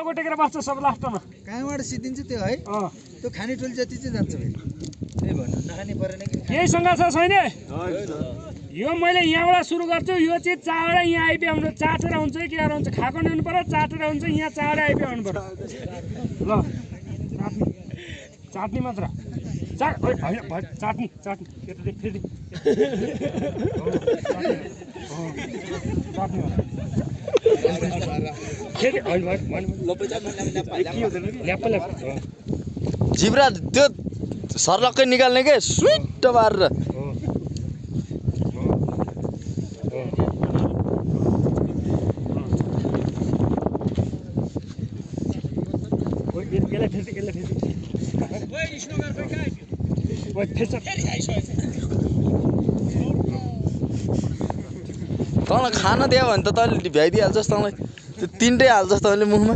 टाउको टेकेर बस्छ सब लास्टमा कहाँबाट सिद्धिन्छ त्यो है त्यो खाने टोली जति चाहिँ जान्छ फेरि त्यही भन्नु नखाने परेन कि केही शङ्का छ छैन यो मैले यहाँबाट सुरु गर्छु यो चाहिँ चाँडै यहाँ आइपुग्नु चाटेर हुन्छ कि के हुन्छ खाएको नि हुनु पर्यो चाटेर हुन्छ यहाँ चाँडै आइपुग्नु पर्यो ल चाट्नी मात्र चाट्नी चाट्नी फेरि जिब्रा त्यो सर्लक्कै निकाल्ने के स्विट पारेर तँलाई खान दियो भने त तैँले भ्याइदिइहाल्छस् तँलाई त्यो तिनटै हाल्छस् तैँले मुखमा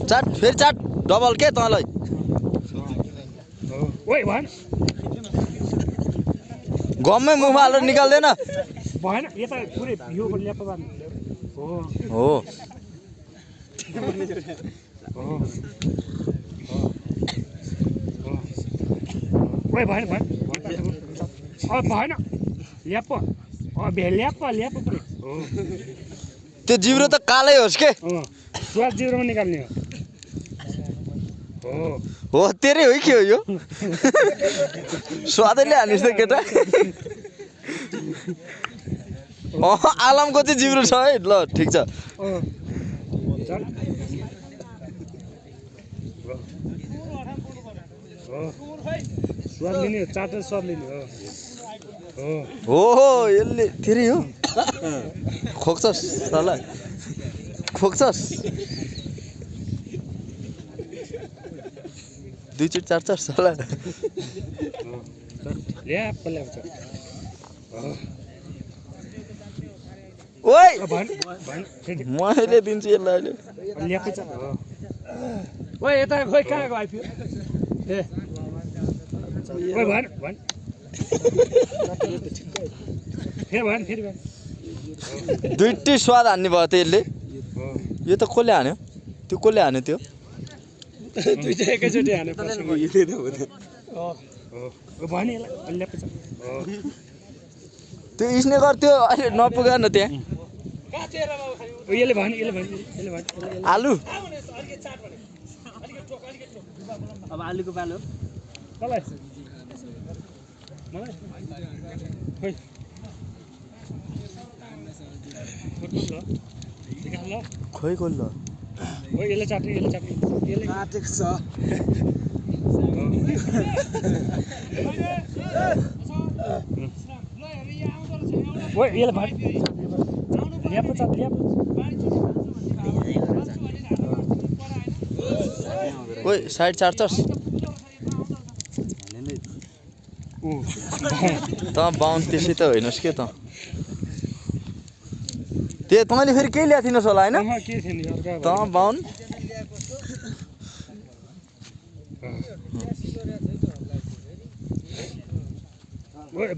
चाट फेरि चाट डबल के तँलाई गममै मुखमा हालेर निकाल्दैन भएन यता पुरै यो ल्याप हो ओइ भएन भएन भएन ल्याप ल्याप ल्याप पुरै त्यो जिब्रो त कालै होस् के स्वाद जिब्रोमा निकाल्ने हो तेरै हो के हो यो स्वादैले हानिस् त केटा आलमको चाहिँ जिब्रो छ है ल ठिक छ स्वाद लिने चाटेर स्वाद लिने हो यसले तेरै हो खोक्छस् साला खोक्छस् दुईचोटि चाट्छस् साला ल्याप ल्याप ओइ मैले दिन्छु यसलाई अहिले ल्यापै छ ओइ यता खोइ कहाँ गयो आइपुग्यो ए ओइ भन भन फेरि भन फेरि भन दुईटै स्वाद हान्ने भयो त यसले यो त कसले हान्यो त्यो कसले हान्यो त्यो दुईटा एकैचोटि हाने पर्छ भने ल्यापै छ त्यो स्नेकर त्यो अहिले नपुगा न त्यहाँ यसले भने यसले भने यसले भने आलु अब आलुको पालो मलाई खोइ खोल्लो यसले चाट्ने यसले चाट्ने यसले काटेको छ ओइ यसले भने ल्याप चाट ल्याप ओइ साइड चाट्छस् त बाहुन त्यसै त होइनस् के त त्यो तँले फेरि केही ल्याएको थिइनस् होला होइन त बाहुन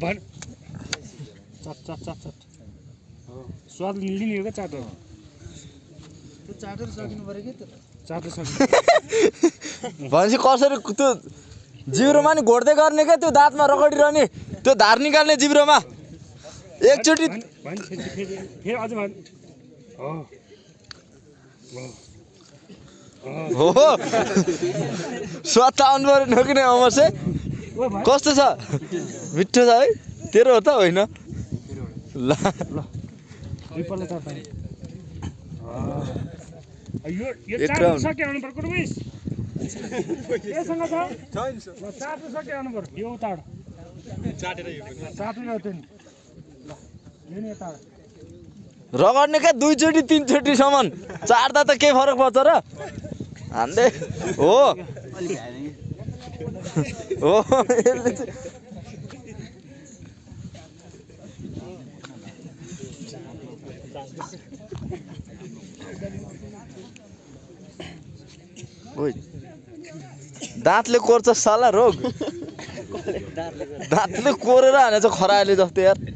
भन चाट चाट चाट चाट स्वाद लिने हो क्या चाट त्यो चाटेर सकिनु पऱ्यो कि चाट सक्नु भनेपछि कसरी त्यो जिब्रोमा नि घोड्दै गर्ने क्या त्यो दाँतमा रगडिरहने त्यो धार निकाल्ने जिब्रोमा एकचोटि फेरि अझ भन हो स्वाद त आउनु पऱ्यो नकिने अमर्से कस्तो छ मिठो छ है तेरो हो त होइन ल दुईपल्ट चाट यो चाट्नु सक्यो आउनु पर्यो कुरुमिस केसँग छ चाट्नु सक्यो आउनु पर्यो यो उताबाट चाट्नु त्यो नि यताबाट रगड्ने क्या दुईचोटि तिनचोटिसम्म चाट्दा त के फरक पर्छ र हान्दै हो हो ओइ दाँतले कोर्छ साला रोग दाँतले कोरेर हानेछ खरायोले जस्तो यार